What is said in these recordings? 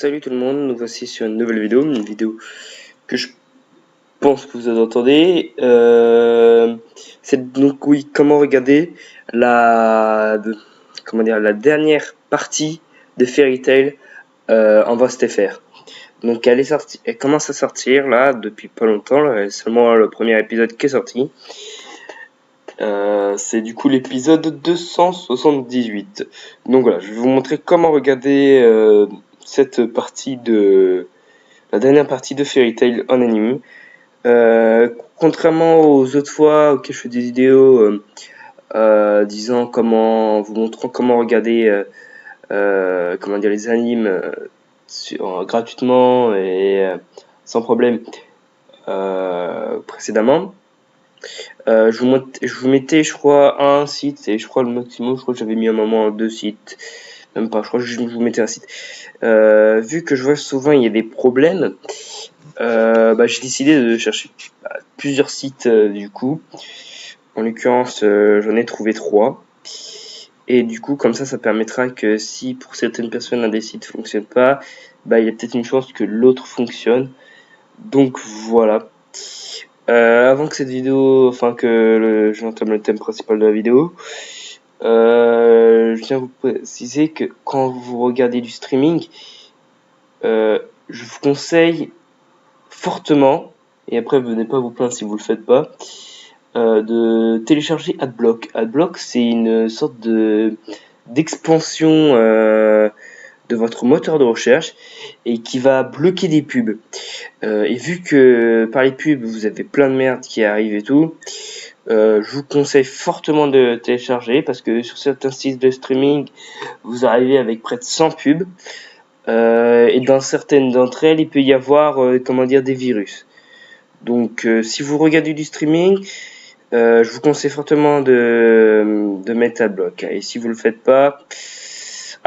Salut tout le monde, nous voici sur une nouvelle vidéo, que je pense que vous entendez. C'est donc oui, comment regarder la dernière partie de Fairy Tail en VostFR. Donc elle commence à sortir là depuis pas longtemps, là, seulement le premier épisode qui est sorti. C'est du coup l'épisode 278. Donc voilà, je vais vous montrer comment regarder cette partie de la dernière partie de Fairy Tail en anime. Contrairement aux autres fois auxquelles je fais des vidéos disant vous montrant comment regarder comment dire les animes gratuitement et sans problème précédemment. Je vous mettais, je crois, un site, et je crois le maximum, je crois que j'avais mis un moment deux sites, même pas, je crois que je vous mettais un site. Vu que je vois souvent il y a des problèmes, j'ai décidé de chercher plusieurs sites du coup. En l'occurrence, j'en ai trouvé 3. Et du coup, comme ça permettra que si pour certaines personnes un des sites fonctionne pas, il y a peut-être une chance que l'autre fonctionne. Donc voilà. Avant que cette vidéo, j'entame le thème principal de la vidéo, je tiens à vous préciser que quand vous regardez du streaming, je vous conseille fortement, et après venez pas vous plaindre si vous le faites pas, de télécharger Adblock. Adblock, c'est une sorte d'expansion de votre moteur de recherche et qui va bloquer des pubs. Et vu que par les pubs vous avez plein de merde qui arrive et tout, je vous conseille fortement de télécharger parce que sur certains sites de streaming vous arrivez avec près de 100 pubs et dans certaines d'entre elles il peut y avoir des virus. Donc si vous regardez du streaming, je vous conseille fortement de mettre Adblock. Et si vous le faites pas,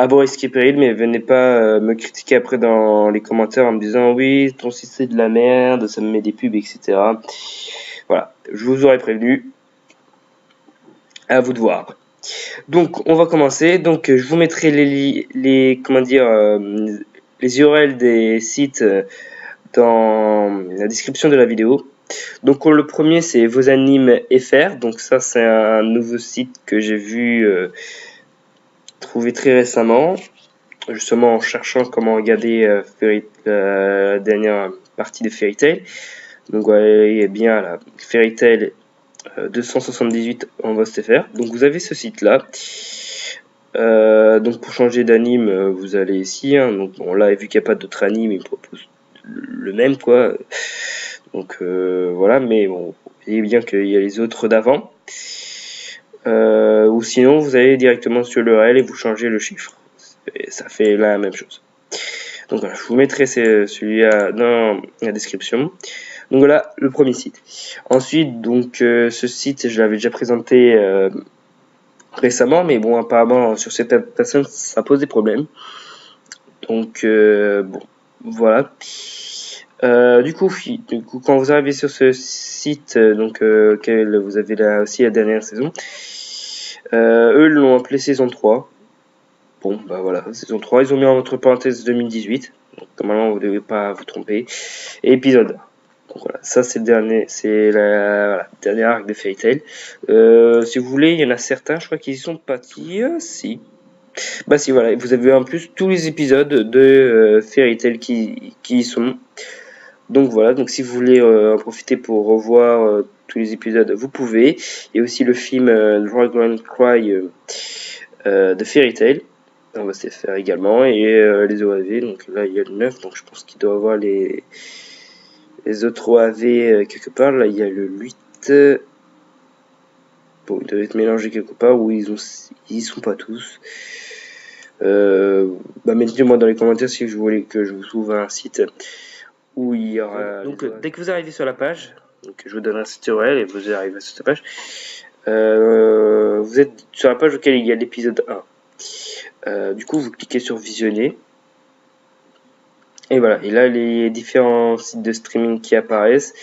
à beau risque et péril, mais venez pas me critiquer après dans les commentaires en me disant oui, ton site c'est de la merde, ça me met des pubs, etc. Voilà, je vous aurais prévenu. À vous de voir après. Donc on va commencer. Donc je vous mettrai les URL des sites dans la description de la vidéo. Donc le premier c'est Vos Animes FR. Donc ça c'est un nouveau site que j'ai vu trouvé très récemment, justement en cherchant comment regarder la dernière partie de Fairy Tail. Donc vous voyez bien la Fairy Tail 278 en VostFR. Donc vous avez ce site là. Donc pour changer d'anime, vous allez ici. Donc bon, là vu qu'il n'y a pas d'autres animes, il me propose le même quoi. Donc voilà, mais bon, vous voyez bien qu'il y a les autres d'avant. Ou sinon vous allez directement sur l'URL et vous changez le chiffre. Et ça fait la même chose. Donc voilà, je vous mettrai celui-là dans la description. Donc voilà le premier site. Ensuite, donc ce site, je l'avais déjà présenté récemment, mais bon, apparemment sur certaines personnes, ça pose des problèmes. Donc bon, voilà. Du coup, quand vous arrivez sur ce site, auquel vous avez là aussi la dernière saison, eux l'ont appelé saison 3. Bon, voilà, saison 3, ils ont mis entre parenthèses 2018. Donc, normalement, vous ne devez pas vous tromper. Et épisode 1. Donc voilà, ça c'est la dernière arc de Fairy Tail. Si vous voulez, il y en a certains, je crois qu'ils y sont pas. Si. Si, voilà, vous avez en plus tous les épisodes de Fairy Tail qui y sont. Donc voilà, donc si vous voulez en profiter pour revoir tous les épisodes, vous pouvez. Il y a aussi le film Dragon Cry de Fairy Tail. On va se faire également. Et les OAV, donc là il y a le 9, donc je pense qu'il doit avoir les autres OAV quelque part. Là il y a le 8. Bon, ils doivent être mélangés quelque part où ils y sont pas tous. Mettez-moi dans les commentaires si vous voulez que je vous trouve un site où il y aura. Donc dès que vous arrivez sur la page, donc je vous donne un site URL et vous arrivez sur cette page. Vous êtes sur la page auquel il y a l'épisode 1. Du coup, vous cliquez sur visionner. Et voilà, et là les différents sites de streaming qui apparaissent.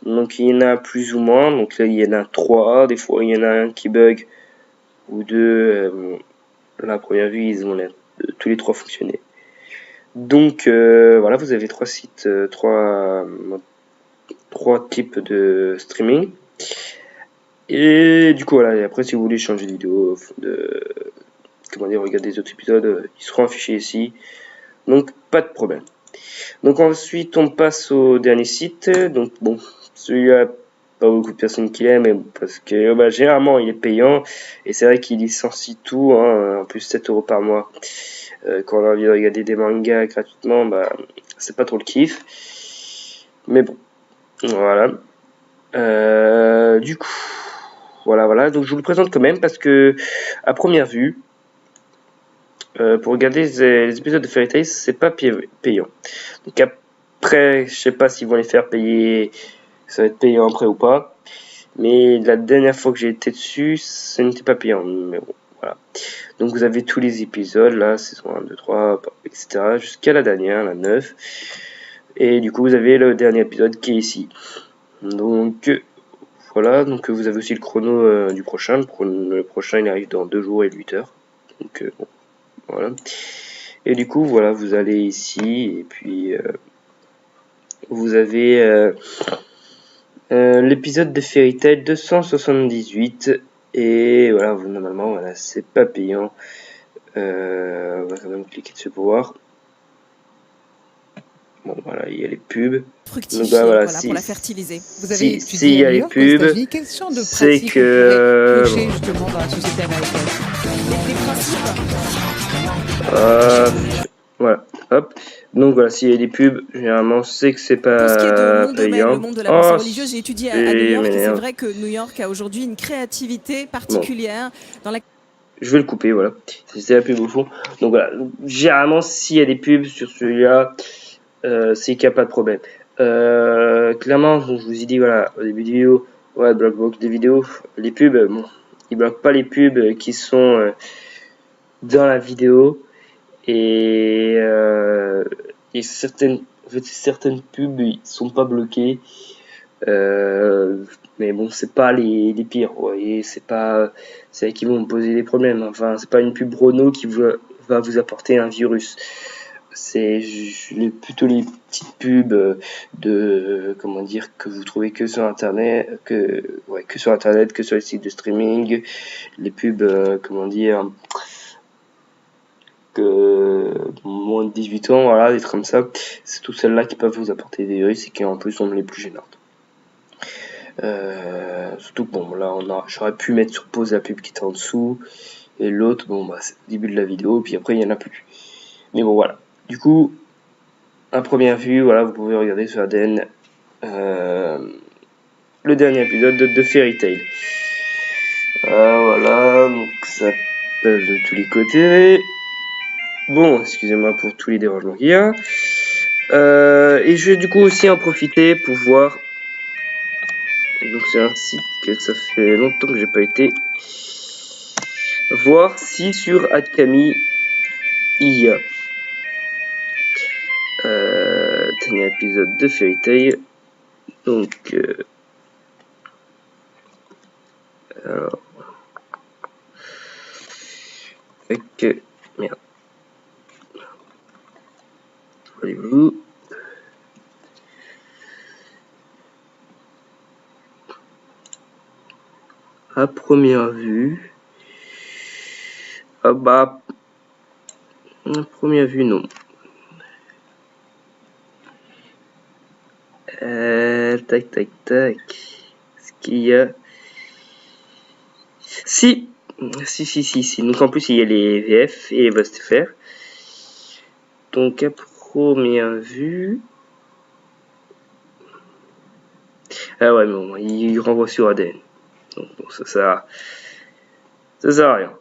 Donc il y en a plus ou moins. Donc là il y en a 3, des fois il y en a un qui bug ou deux. Là à première vue ils ont l'air de tous les 3 fonctionner. Donc voilà, vous avez 3 sites, 3 types de streaming. Et du coup voilà, et après si vous voulez changer de vidéo, regarder les autres épisodes, ils seront affichés ici. Donc pas de problème. Donc ensuite on passe au dernier site. Donc bon, celui-là, pas beaucoup de personnes qui l'aiment, parce que généralement il est payant, et c'est vrai qu'il licencie tout, hein, en plus 7 € par mois. Quand on a envie de regarder des mangas gratuitement, c'est pas trop le kiff. Mais bon, voilà. Du coup, voilà. Donc je vous le présente quand même parce que à première vue, pour regarder les épisodes de Fairy Tail, c'est pas payant. Donc après, je sais pas s'ils vont les faire payer, ça va être payant après ou pas. Mais la dernière fois que j'ai été dessus, ce n'était pas payant. Mais bon, voilà. Donc vous avez tous les épisodes, là, saison 1, 2, 3, etc. Jusqu'à la dernière, la 9. Et du coup, vous avez le dernier épisode qui est ici. Donc voilà, donc vous avez aussi le chrono du prochain. Le prochain, il arrive dans 2 jours et 8 heures. Donc bon, voilà. Et du coup, voilà, vous allez ici, et puis vous avez l'épisode de Fairy Tail 278. Et voilà, normalement, voilà, c'est pas payant. On va quand même cliquer dessus pour voir. Bon, voilà, il y a les pubs. Fructifier, Donc, voilà, pour la fertiliser. Vous avez étudié s'il y a à New les York, aux pubs, États-Unis, quelles sortes de c'est pratiques que on pourrait piocher justement dans la société américaine? Les principes. voilà, hop. Donc voilà, s'il y a des pubs, généralement c'est que c'est Pour ce qui est de pas mon domaine, le payant. monde de la pensée Oh, religieuse, j'ai étudié à New York et c'est m'énerve. vrai que New York a aujourd'hui une créativité Bon, particulière dans la... je vais le couper, voilà. C'est la pub au fond. Donc voilà, généralement s'il y a des pubs sur celui-là, c'est qu'il n'y a pas de problème. Clairement, je vous ai dit, voilà, au début de vidéo, ouais, bloque des vidéos, les pubs, bon, ils bloquent pas les pubs qui sont dans la vidéo, et certaines pubs ils sont pas bloquées, mais bon, c'est pas les pires, vous voyez, c'est qui vont me poser des problèmes. Enfin, c'est pas une pub Renault qui va vous apporter un virus. C'est plutôt les petites pubs que vous trouvez que sur internet, que sur internet, que sur les sites de streaming, les pubs que moins de 18 ans, voilà, des trucs comme ça. C'est toutes celles-là qui peuvent vous apporter des virus et qui en plus sont les plus gênantes. Surtout que bon, là j'aurais pu mettre sur pause la pub qui était en dessous, et l'autre, c'est le début de la vidéo, puis après il y en a plus. Mais bon, voilà. Du coup, à première vue, voilà, vous pouvez regarder sur ADN le dernier épisode de Fairy Tail. Voilà, donc ça pèse de tous les côtés. Bon, excusez-moi pour tous les dérangements qu'il y a. Et je vais du coup aussi en profiter pour voir. Donc c'est un site que ça fait longtemps que j'ai pas été. Voir si sur Adkami il y a dernier épisode de Fairy Tail. Donc alors merde. Voyez-vous. À première vue. À première vue, non. Tac. Est-ce qu'il y a... Si. Donc en plus, il y a les VF et les VSTFR. Donc à première vue... Ah ouais, mais bon, il renvoie sur ADN. Donc bon, ça sert à rien.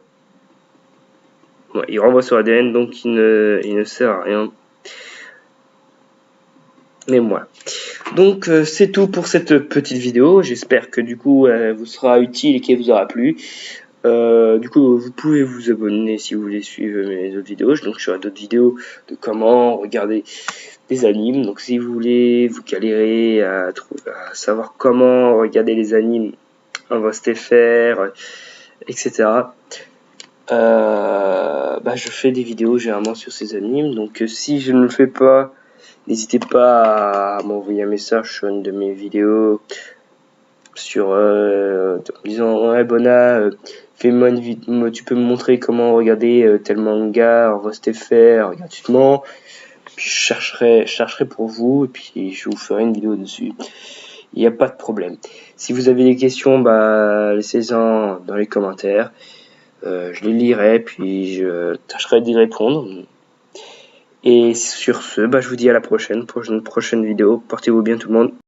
Ouais, il renvoie sur ADN, donc il ne sert à rien. Mais voilà. Donc c'est tout pour cette petite vidéo. J'espère que du coup elle vous sera utile et qu'elle vous aura plu. Du coup vous pouvez vous abonner si vous voulez suivre mes autres vidéos. Donc j'aurai d'autres vidéos de comment regarder des animes. Donc si vous voulez vous galérer à savoir comment regarder les animes en VSTFR, etc. je fais des vidéos généralement sur ces animes. Donc si je ne le fais pas, n'hésitez pas à m'envoyer un message sur une de mes vidéos sur en disant ouais Bona, fais-moi une vidéo, tu peux me montrer comment regarder tel manga en VostFR gratuitement. Puis je chercherai pour vous et puis je vous ferai une vidéo dessus. Il n'y a pas de problème. Si vous avez des questions, laissez-en dans les commentaires. Je les lirai puis je tâcherai d'y répondre. Et sur ce, je vous dis à la prochaine, pour une prochaine vidéo. Portez-vous bien tout le monde.